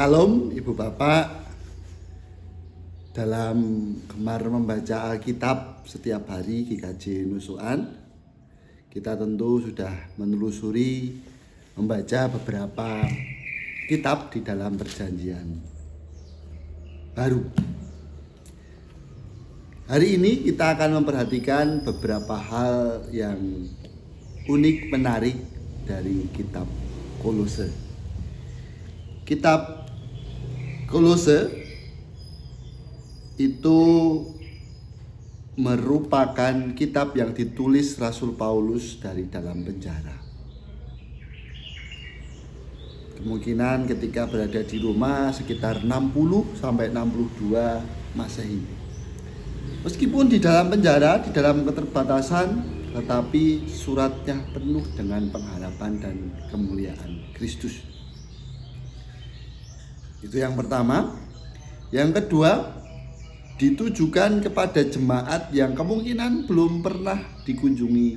Shalom Ibu Bapak, dalam gemar membaca Alkitab setiap hari GKJ Nusukan, kita tentu sudah menelusuri membaca beberapa kitab di dalam perjanjian baru. Hari ini kita akan memperhatikan beberapa hal yang unik menarik dari kitab Kolose. Kitab Kolose itu merupakan kitab yang ditulis Rasul Paulus dari dalam penjara. Kemungkinan ketika berada di Roma sekitar 60 sampai 62 Masehi. Meskipun di dalam penjara, di dalam keterbatasan, tetapi suratnya penuh dengan pengharapan dan kemuliaan Kristus. Itu yang pertama. Yang kedua, ditujukan kepada jemaat yang kemungkinan belum pernah dikunjungi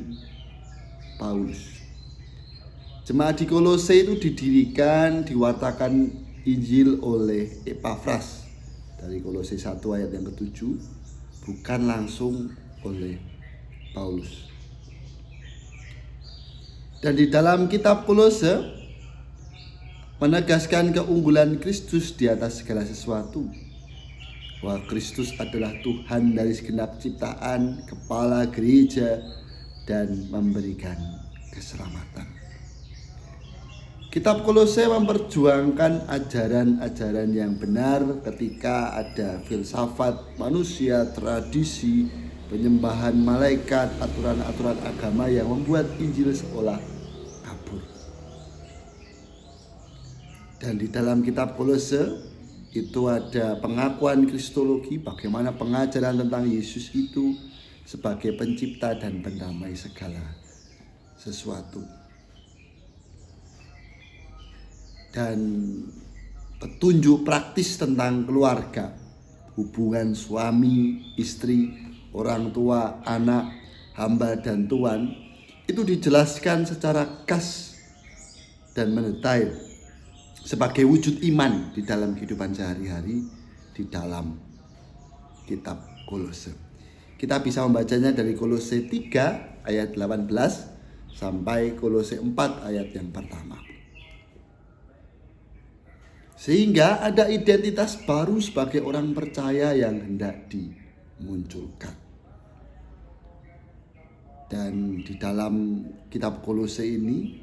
Paulus. Jemaat di Kolose itu didirikan, diwartakan Injil oleh Epafras dari Kolose 1 ayat yang ke-7, bukan langsung oleh Paulus. Dan di dalam kitab Kolose menegaskan keunggulan Kristus di atas segala sesuatu. Bahwa Kristus adalah Tuhan dari segenap ciptaan, kepala gereja, dan memberikan keselamatan. Kitab Kolose memperjuangkan ajaran-ajaran yang benar ketika ada filsafat manusia, tradisi, penyembahan malaikat, aturan-aturan agama yang membuat Injil seolah kabur. Dan di dalam kitab Kolose itu ada pengakuan kristologi, bagaimana pengajaran tentang Yesus itu sebagai pencipta dan pendamai segala sesuatu. Dan petunjuk praktis tentang keluarga, hubungan suami, istri, orang tua, anak, hamba dan tuan, itu dijelaskan secara khas dan mendetail sebagai wujud iman di dalam kehidupan sehari-hari di dalam kitab Kolose. Kita bisa membacanya dari Kolose 3 ayat 18 sampai Kolose 4 ayat yang pertama. Sehingga ada identitas baru sebagai orang percaya yang hendak dimunculkan. Dan di dalam kitab Kolose ini,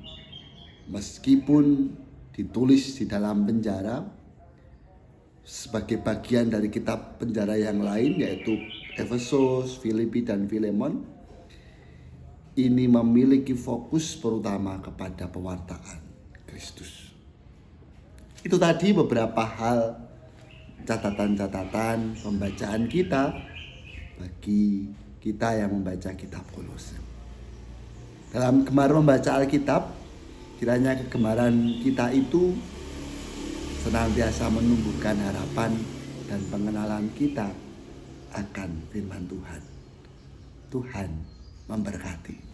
meskipun ditulis di dalam penjara sebagai bagian dari kitab penjara yang lain, yaitu Efesus, Filipi, dan Filemon, ini memiliki fokus terutama kepada pewartaan Kristus. Itu tadi beberapa hal, catatan-catatan pembacaan kita bagi kita yang membaca kitab Kolose. Dalam gemar membaca Alkitab, kiranya kegemaran kita itu senantiasa menumbuhkan harapan dan pengenalan kita akan firman Tuhan. Tuhan memberkati.